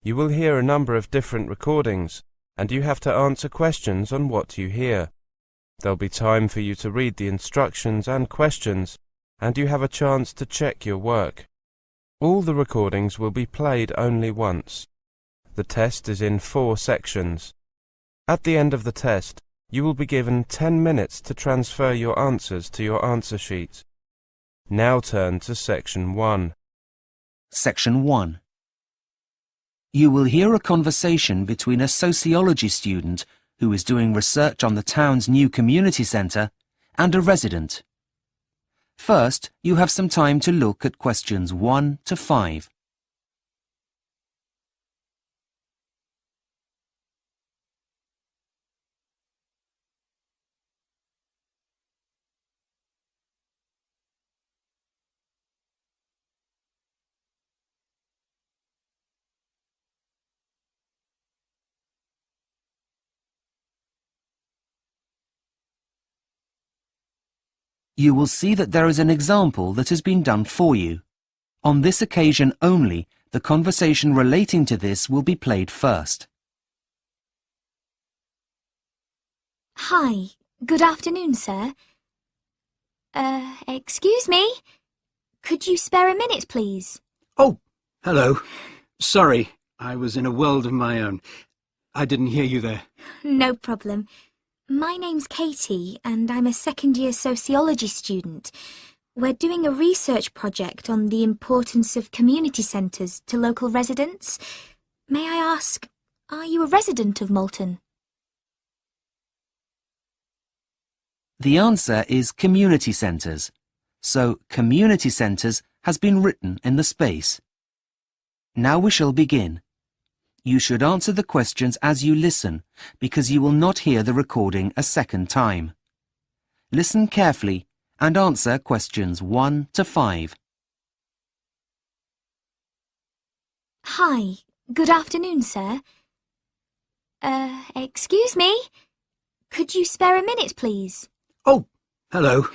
You will hear a number of different recordings, and you have to answer questions on what you hear. There'll be time for you to read the instructions and questions, and you have a chance to check your work. All the recordings will be played only once. The test is in 4 sections. At the end of the test, you will be given 10 minutes to transfer your answers to your answer sheet. Now turn to Section 1. Section 1. You will hear a conversation between a sociology student who is doing research on the town's new community centre and a resident. First, you have some time to look at questions 1 to 5. You will see that there is an example that has been done for you. On this occasion only, the conversation relating to this will be played first. Hi, good afternoon, sir. Excuse me? Could you spare a minute, please? Oh, hello. Sorry, I was in a world of my own. I didn't hear you there. No problem. My name's Katie, and I'm a second-year sociology student. We're doing a research project on the importance of community centres to local residents. May I ask, are you a resident of Moulton? The answer is community centres. So, community centres has been written in the space. Now we shall begin. You should answer the questions as you listen, because you will not hear the recording a second time. Listen carefully and answer questions 1 to 5. Hi, good afternoon, sir. Excuse me? Could you spare a minute, please? Oh, hello.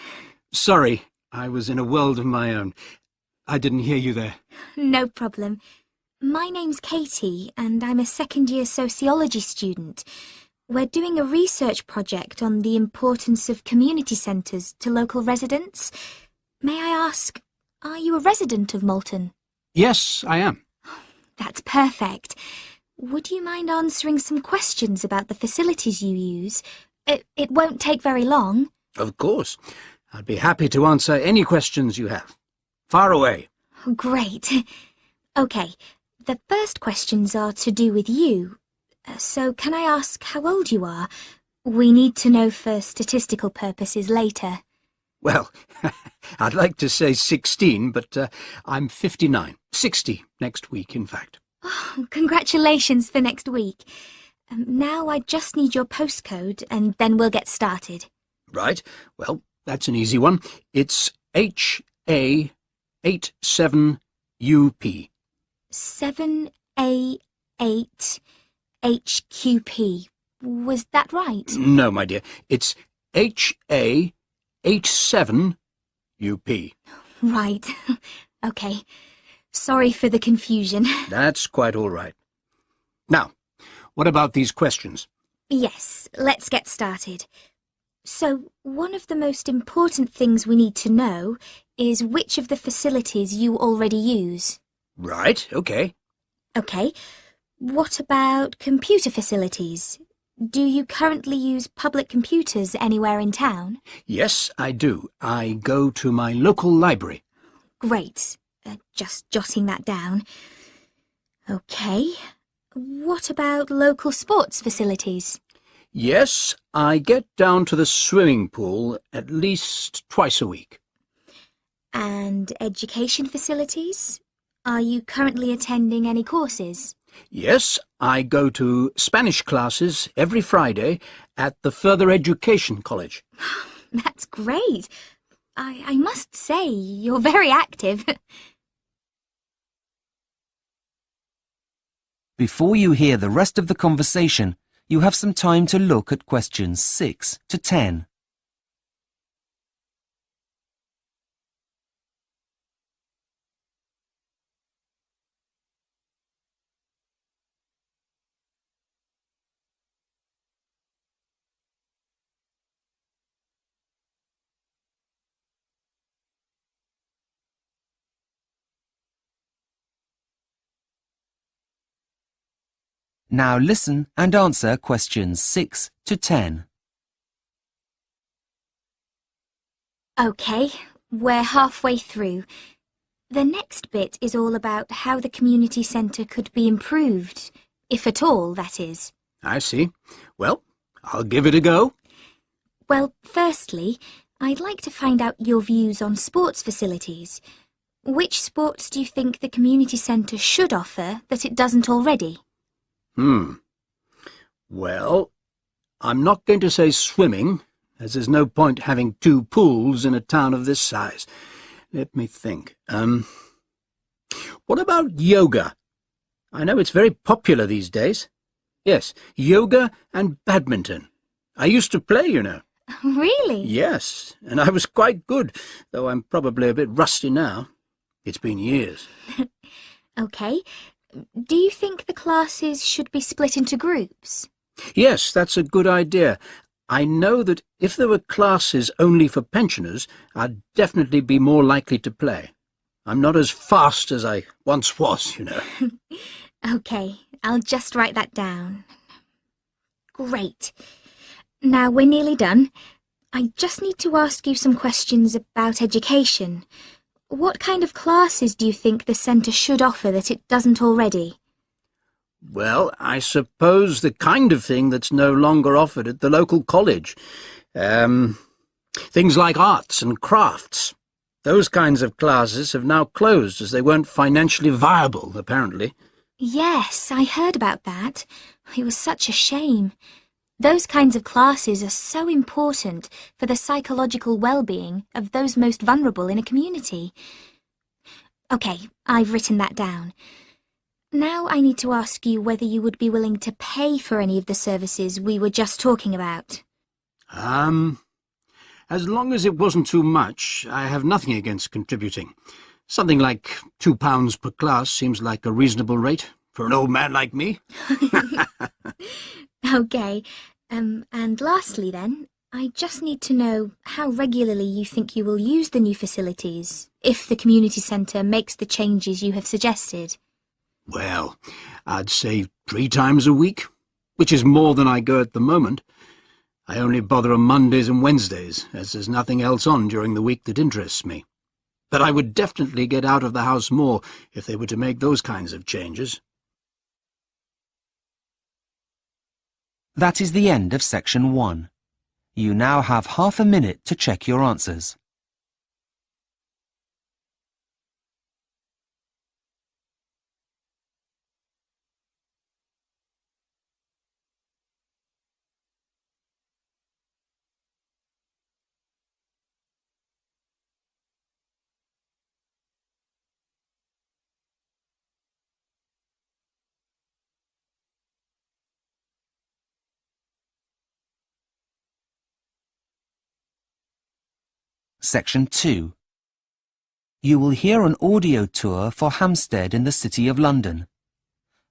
Sorry, I was in a world of my own. I didn't hear you there. No problem. My name's Katie, and I'm a second-year sociology student. We're doing a research project on the importance of community centres to local residents. May I ask, are you a resident of Moulton? Yes, I am. That's perfect. Would you mind answering some questions about the facilities you use? It won't take very long. Of course. I'd be happy to answer any questions you have. Far away. Great. OK. The first questions are to do with you. So can I ask how old you are? We need to know for statistical purposes later. Well, I'd like to say 16, but I'm 59. 60 next week, in fact. Oh, congratulations for next week. Now I just need your postcode and then we'll get started. Right. Well, that's an easy one. It's HA87UP. 7A8 HQP. Was that right? No, my dear. It's HA87UP. Right. OK. Sorry for the confusion. That's quite all right. Now, what about these questions? Yes, let's get started. So, one of the most important things we need to know is which of the facilities you already use. Right, OK. OK. What about computer facilities? Do you currently use public computers anywhere in town? Yes, I do. I go to my local library. Great. Just jotting that down. OK. What about local sports facilities? Yes, I get down to the swimming pool at least twice a week. And education facilities? Are you currently attending any courses? Yes, I go to Spanish classes every Friday at the Further Education College. That's great. I must say, you're very active. Before you hear the rest of the conversation, you have some time to look at questions 6 to 10. Now listen and answer questions 6 to 10. OK, we're halfway through. The next bit is all about how the community centre could be improved, if at all, that is. I see. Well, I'll give it a go. Well, firstly, I'd like to find out your views on sports facilities. Which sports do you think the community centre should offer that it doesn't already? Well, I'm not going to say swimming, as there's no point having 2 pools in a town of this size. Let me think. What about yoga? I know it's very popular these days. Yes, yoga and badminton. I used to play, you know. Really? Yes, and I was quite good, though I'm probably a bit rusty now. It's been years. OK. Do you think the classes should be split into groups? Yes, that's a good idea. I know that if there were classes only for pensioners, I'd definitely be more likely to play. I'm not as fast as I once was, you know. OK, I'll just write that down. Great. Now we're nearly done. I just need to ask you some questions about education. What kind of classes do you think the centre should offer that it doesn't already? Well, I suppose the kind of thing that's no longer offered at the local college. Things like arts and crafts. Those kinds of classes have now closed as they weren't financially viable, apparently. Yes, I heard about that. It was such a shame. Those kinds of classes are so important for the psychological well-being of those most vulnerable in a community. OK, I've written that down. Now I need to ask you whether you would be willing to pay for any of the services we were just talking about. As long as it wasn't too much, I have nothing against contributing. Something like £2 per class seems like a reasonable rate for an old man like me. OK. And lastly then, I just need to know how regularly you think you will use the new facilities, if the community centre makes the changes you have suggested. Well, I'd say 3 times a week, which is more than I go at the moment. I only bother on Mondays and Wednesdays, as there's nothing else on during the week that interests me. But I would definitely get out of the house more if they were to make those kinds of changes. That is the end of section 1. You now have half a minute to check your answers. Section 2. You will hear an audio tour for Hampstead in the City of London.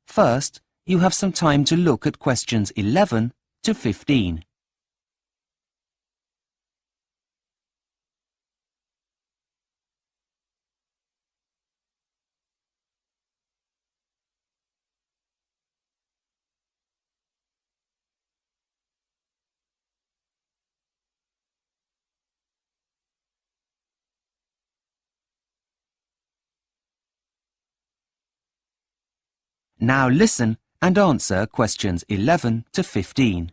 First, you have some time to look at questions 11 to 15. Now listen and answer questions 11 to 15.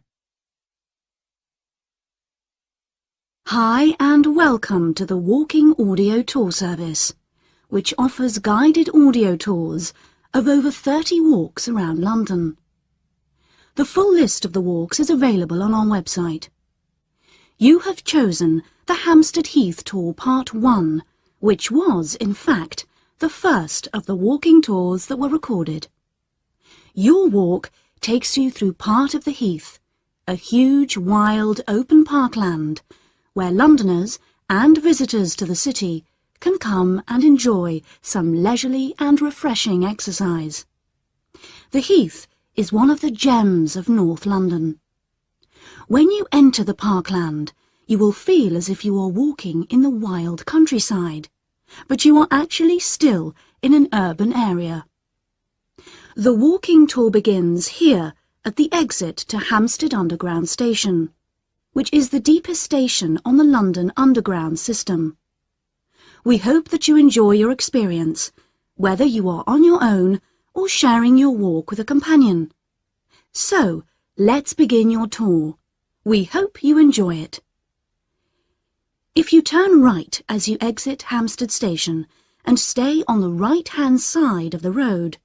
Hi and welcome to the Walking Audio Tour Service, which offers guided audio tours of over 30 walks around London. The full list of the walks is available on our website. You have chosen the Hampstead Heath Tour Part 1, which was, in fact, the first of the walking tours that were recorded. Your walk takes you through part of the Heath, a huge, wild, open parkland, where Londoners and visitors to the city can come and enjoy some leisurely and refreshing exercise. The Heath is one of the gems of North London. When you enter the parkland, you will feel as if you are walking in the wild countryside, but you are actually still in an urban area. The walking tour begins here at the exit to Hampstead Underground Station, which is the deepest station on the London Underground system. We hope that you enjoy your experience, whether you are on your own or sharing your walk with a companion. So, let's begin your tour. We hope you enjoy it. If you turn right as you exit Hampstead Station and stay on the right-hand side of the road,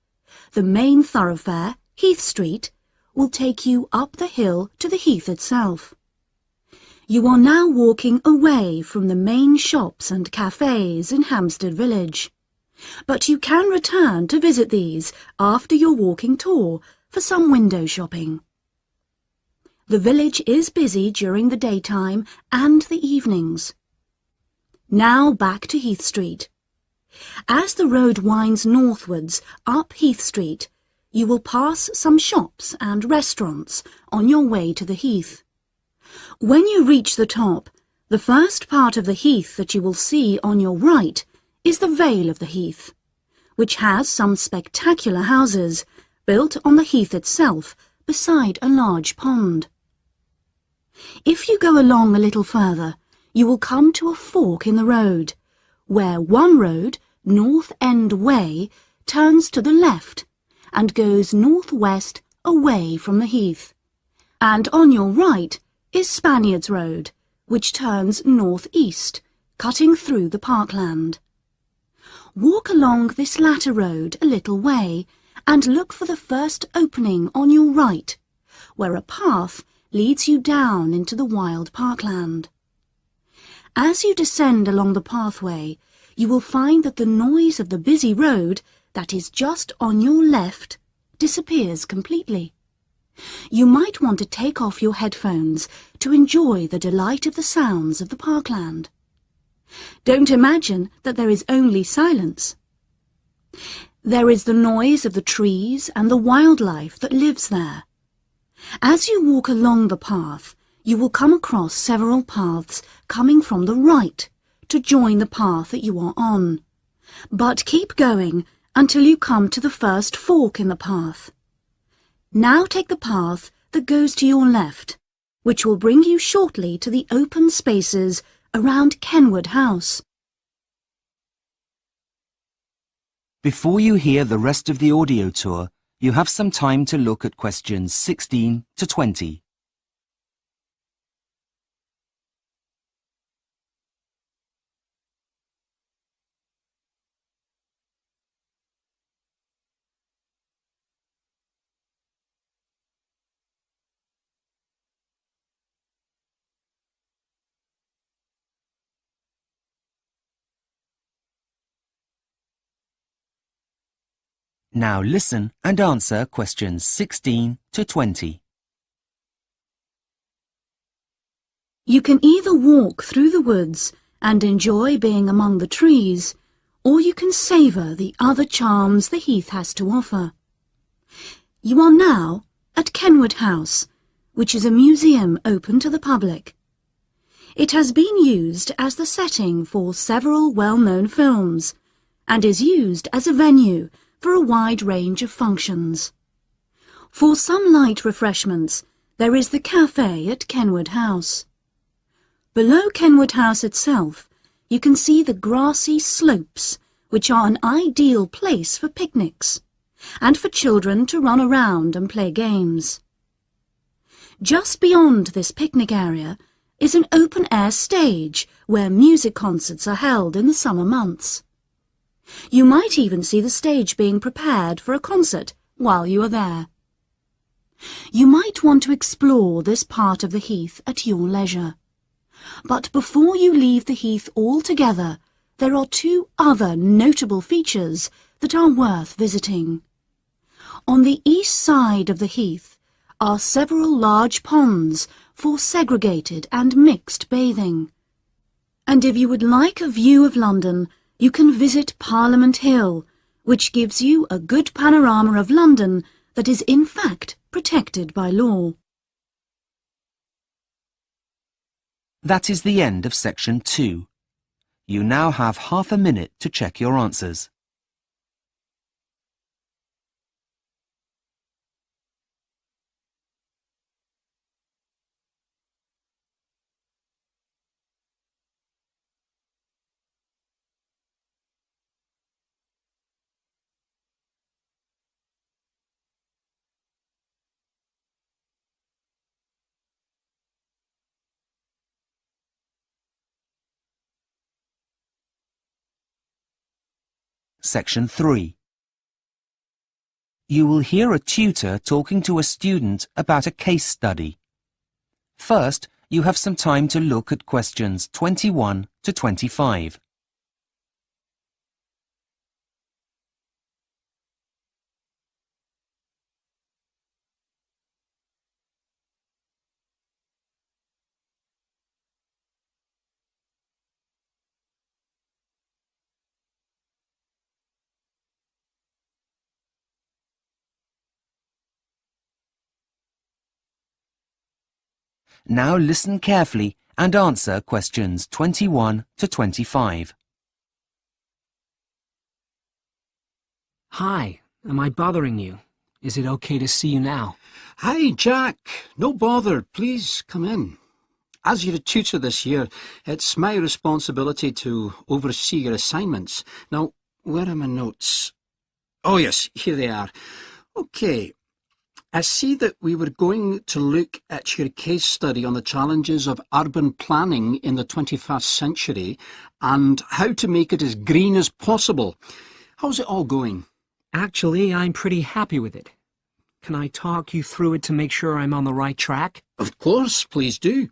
the main thoroughfare, Heath Street, will take you up the hill to the heath itself. You are now walking away from the main shops and cafes in Hampstead Village, but you can return to visit these after your walking tour for some window shopping. The village is busy during the daytime and the evenings. Now back to Heath Street. As the road winds northwards up Heath Street, you will pass some shops and restaurants on your way to the heath. When you reach the top, the first part of the heath that you will see on your right is the Vale of the Heath, which has some spectacular houses built on the heath itself beside a large pond. If you go along a little further, you will come to a fork in the road, where one road, North End Way, turns to the left and goes northwest away from the heath, and on your right is Spaniards Road, which turns northeast, cutting through the parkland. Walk along this latter road a little way and look for the first opening on your right, where a path leads you down into the wild parkland. As you descend along the pathway, you will find that the noise of the busy road that is just on your left disappears completely. You might want to take off your headphones to enjoy the delight of the sounds of the parkland. Don't imagine that there is only silence. There is the noise of the trees and the wildlife that lives there. As you walk along the path, you will come across several paths coming from the right to join the path that you are on. But keep going until you come to the first fork in the path. Now take the path that goes to your left, which will bring you shortly to the open spaces around Kenwood House. Before you hear the rest of the audio tour, you have some time to look at questions 16 to 20. Now listen and answer questions 16 to 20. You can either walk through the woods and enjoy being among the trees, or you can savour the other charms the heath has to offer. You are now at Kenwood House, which is a museum open to the public. It has been used as the setting for several well-known films, and is used as a venue for a wide range of functions. For some light refreshments, there is the cafe at Kenwood House. Below Kenwood House itself, you can see the grassy slopes, which are an ideal place for picnics, and for children to run around and play games. Just beyond this picnic area is an open-air stage where music concerts are held in the summer months. You might even see the stage being prepared for a concert while you are there. You might want to explore this part of the heath at your leisure. But before you leave the heath altogether, there are two other notable features that are worth visiting. On the east side of the heath are several large ponds for segregated and mixed bathing. And if you would like a view of London, you can visit Parliament Hill, which gives you a good panorama of London that is in fact protected by law. That is the end of section 2. You now have half a minute to check your answers. Section 3. You will hear a tutor talking to a student about a case study. First, you have some time to look at questions 21 to 25. Now listen carefully and answer questions 21 to 25. Hi, am I bothering you? Is it okay to see you now? Hi, Jack. No bother. Please come in. As you're a tutor this year, it's my responsibility to oversee your assignments. Now, where are my notes? Oh, yes, here they are. Okay. I see that we were going to look at your case study on the challenges of urban planning in the 21st century and how to make it as green as possible. How's it all going? Actually, I'm pretty happy with it. Can I talk you through it to make sure I'm on the right track? Of course, please do.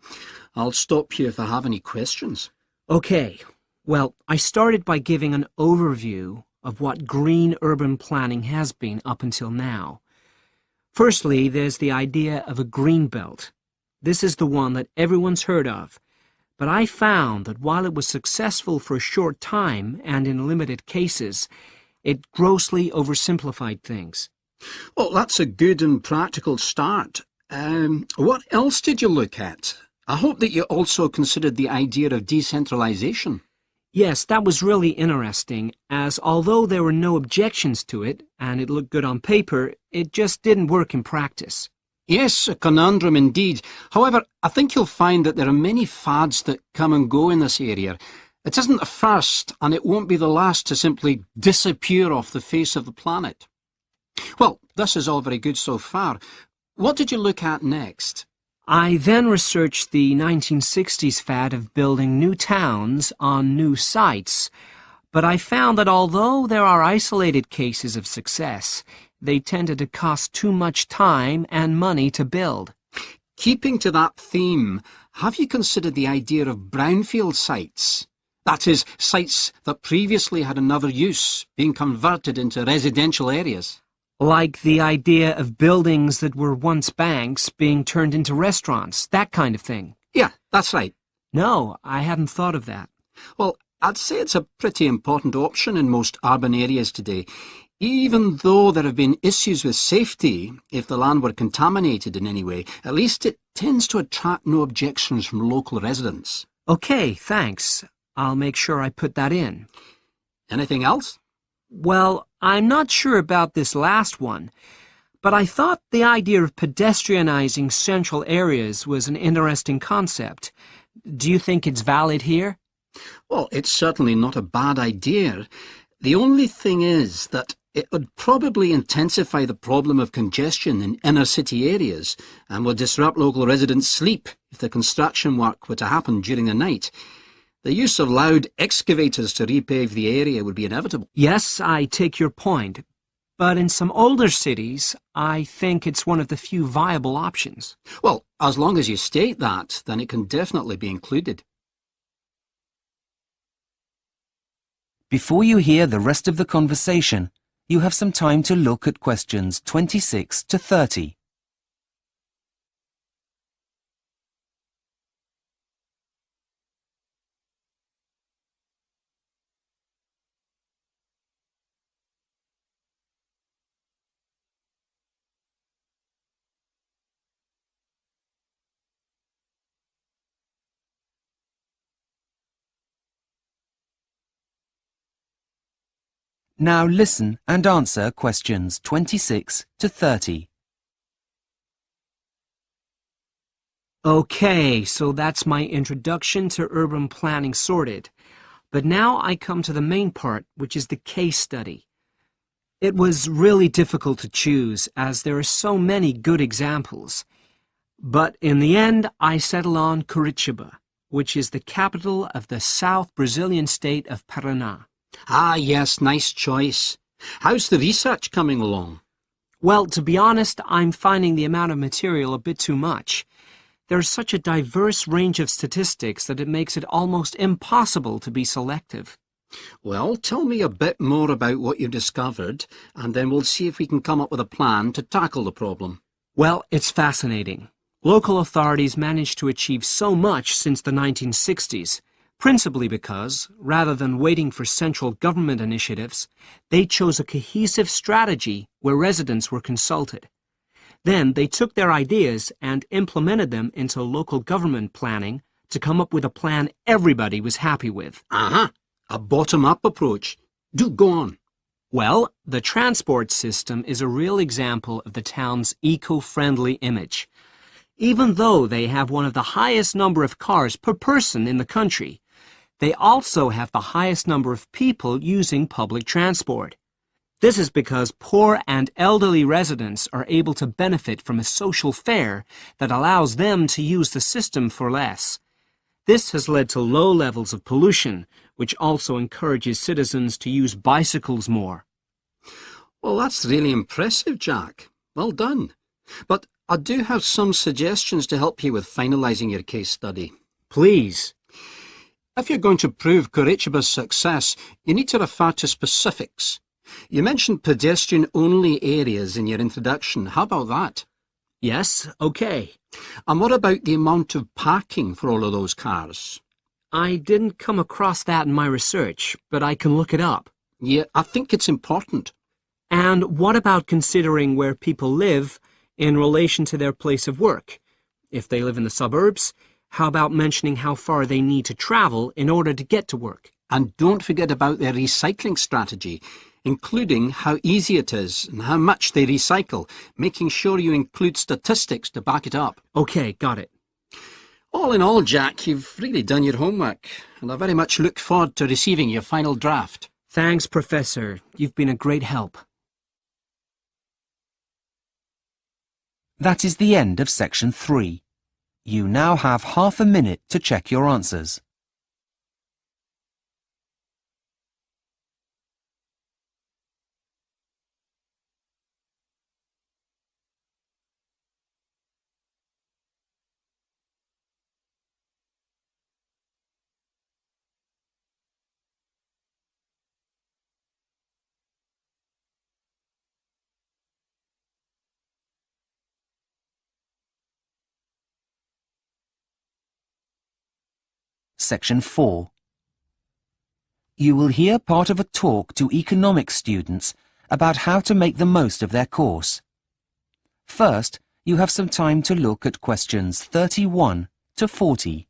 I'll stop you if I have any questions. Okay. Well, I started by giving an overview of what green urban planning has been up until now. Firstly, there's the idea of a green belt. This is the one that everyone's heard of. But I found that while it was successful for a short time and in limited cases, it grossly oversimplified things. Well, that's a good and practical start. What else did you look at? I hope that you also considered the idea of decentralization. Yes, that was really interesting, as although there were no objections to it, and it looked good on paper, it just didn't work in practice. Yes, a conundrum indeed. However, I think you'll find that there are many fads that come and go in this area. It isn't the first, and it won't be the last to simply disappear off the face of the planet. Well, this is all very good so far. What did you look at next? I then researched the 1960s fad of building new towns on new sites, but I found that although there are isolated cases of success, they tended to cost too much time and money to build. Keeping to that theme, have you considered the idea of brownfield sites? That is, sites that previously had another use, being converted into residential areas. Like the idea of buildings that were once banks being turned into restaurants, that kind of thing. Yeah, that's right. No, I hadn't thought of that. Well, I'd say it's a pretty important option in most urban areas today. Even though there have been issues with safety, if the land were contaminated in any way, at least it tends to attract no objections from local residents. Okay, thanks. I'll make sure I put that in. Anything else? Well, I'm not sure about this last one, but I thought the idea of pedestrianizing central areas was an interesting concept. Do you think it's valid here? Well, it's certainly not a bad idea. The only thing is that it would probably intensify the problem of congestion in inner city areas and would disrupt local residents' sleep if the construction work were to happen during the night. The use of loud excavators to repave the area would be inevitable. Yes, I take your point. But in some older cities, I think it's one of the few viable options. Well, as long as you state that, then it can definitely be included. Before you hear the rest of the conversation, you have some time to look at questions 26 to 30. Now listen and answer questions 26 to 30. Okay, so that's my introduction to urban planning sorted. But now I come to the main part, which is the case study. It was really difficult to choose, as there are so many good examples. But in the end, I settled on Curitiba, which is the capital of the South Brazilian state of Paraná. Ah, yes, nice choice. How's the research coming along? Well, to be honest, I'm finding the amount of material a bit too much. There's such a diverse range of statistics that it makes it almost impossible to be selective. Well, tell me a bit more about what you discovered, and then we'll see if we can come up with a plan to tackle the problem. Well, it's fascinating. Local authorities managed to achieve so much since the 1960s, principally because, rather than waiting for central government initiatives, they chose a cohesive strategy where residents were consulted. Then they took their ideas and implemented them into local government planning to come up with a plan everybody was happy with. Aha! A bottom-up approach. Do go on. Well, the transport system is a real example of the town's eco-friendly image. Even though they have one of the highest number of cars per person in the country, they also have the highest number of people using public transport. This is because poor and elderly residents are able to benefit from a social fare that allows them to use the system for less. This has led to low levels of pollution, which also encourages citizens to use bicycles more. Well, that's really impressive, Jack. Well done. But I do have some suggestions to help you with finalising your case study. Please. If you're going to prove Curitiba's success, you need to refer to specifics. You mentioned pedestrian-only areas in your introduction. How about that? Yes, okay. And what about the amount of parking for all of those cars? I didn't come across that in my research, but I can look it up. Yeah, I think it's important. And what about considering where people live in relation to their place of work? If they live in the suburbs, how about mentioning how far they need to travel in order to get to work? And don't forget about their recycling strategy, including how easy it is and how much they recycle, making sure you include statistics to back it up. Okay, got it. All in all, Jack, you've really done your homework, and I very much look forward to receiving your final draft. Thanks, Professor. You've been a great help. That is the end of section 3. You now have half a minute to check your answers. Section 4. You will hear part of a talk to economics students about how to make the most of their course. First, you have some time to look at questions 31 to 40.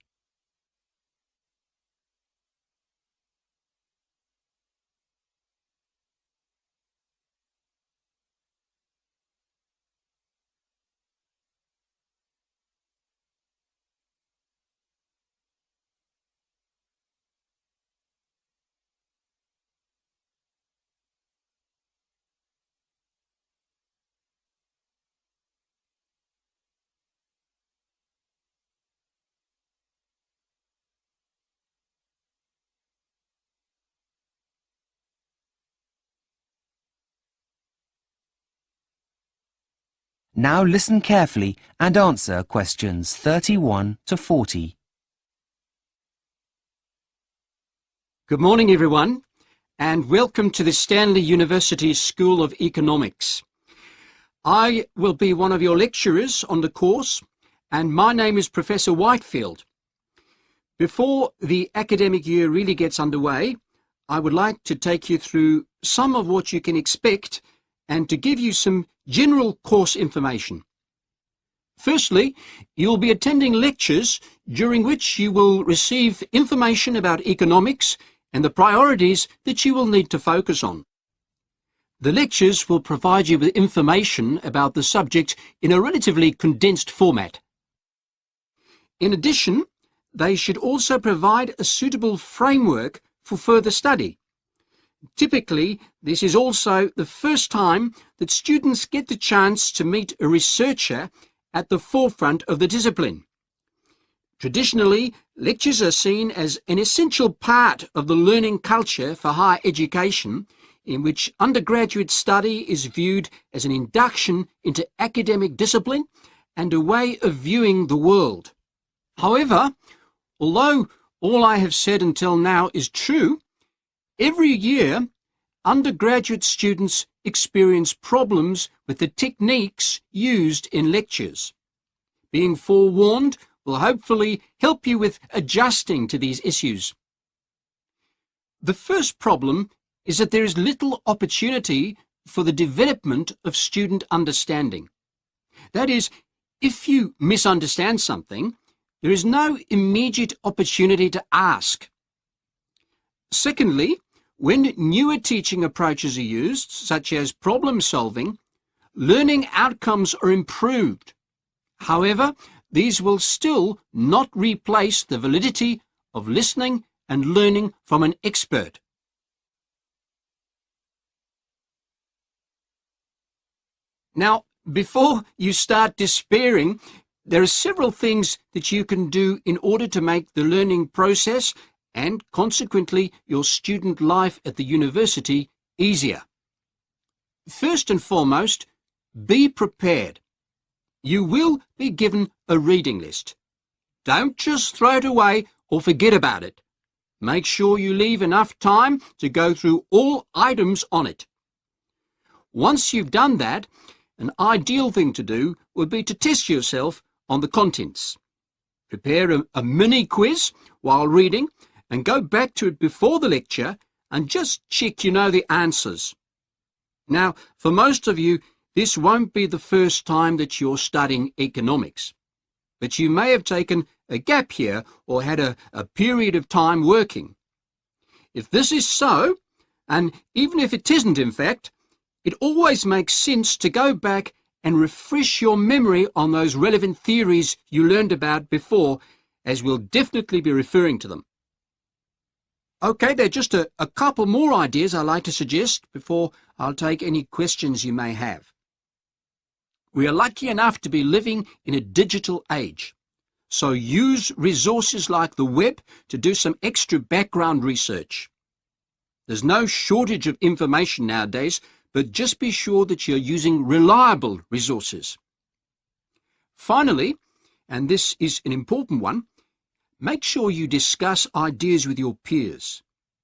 Now listen carefully and answer questions 31 to 40. Good morning, everyone, and welcome to the Stanley University School of Economics. I will be one of your lecturers on the course, and my name is Professor Whitefield. Before the academic year really gets underway, I would like to take you through some of what you can expect and to give you some general course information. Firstly, you'll be attending lectures during which you will receive information about economics and the priorities that you will need to focus on. The lectures will provide you with information about the subject in a relatively condensed format. In addition, they should also provide a suitable framework for further study. Typically, this is also the first time that students get the chance to meet a researcher at the forefront of the discipline. Traditionally, lectures are seen as an essential part of the learning culture for higher education, in which undergraduate study is viewed as an induction into academic discipline and a way of viewing the world. However, although all I have said until now is true, every year undergraduate students experience problems with the techniques used in lectures. Being forewarned will hopefully help you with adjusting to these issues. The first problem is that there is little opportunity for the development of student understanding. That is, if you misunderstand something, there is no immediate opportunity to ask. Secondly, when newer teaching approaches are used, such as problem solving, learning outcomes are improved. However, these will still not replace the validity of listening and learning from an expert. Now, before you start despairing, there are several things that you can do in order to make the learning process and, consequently, your student life at the university easier. First and foremost, be prepared. You will be given a reading list. Don't just throw it away or forget about it. Make sure you leave enough time to go through all items on it. Once you've done that, an ideal thing to do would be to test yourself on the contents. Prepare a mini quiz while reading and go back to it before the lecture and just check you know the answers. Now, for most of you, this won't be the first time that you're studying economics, but you may have taken a gap year or had a period of time working. If this is so, and even if it isn't in fact, it always makes sense to go back and refresh your memory on those relevant theories you learned about before, as we'll definitely be referring to them. Okay, there are just a couple more ideas I'd like to suggest before I'll take any questions you may have. We are lucky enough to be living in a digital age, so use resources like the web to do some extra background research. There's no shortage of information nowadays, but just be sure that you're using reliable resources. Finally, and this is an important one, make sure you discuss ideas with your peers.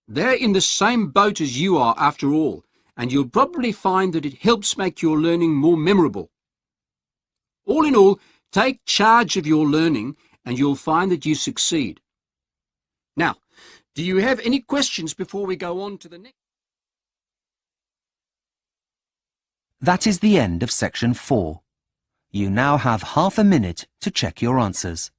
They're in the same boat as you are after all, and you'll probably find that it helps make your learning more memorable. All in all, take charge of your learning and you'll find that you succeed. Now, do you have any questions before we go on to the next? That is the end of section 4. You now have half a minute to check your answers.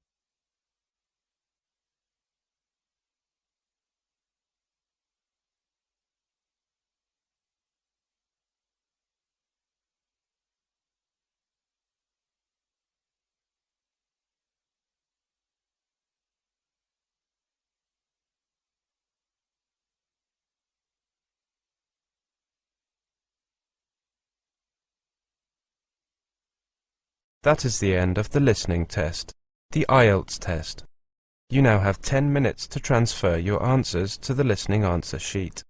That is the end of the listening test, the IELTS test. You now have 10 minutes to transfer your answers to the listening answer sheet.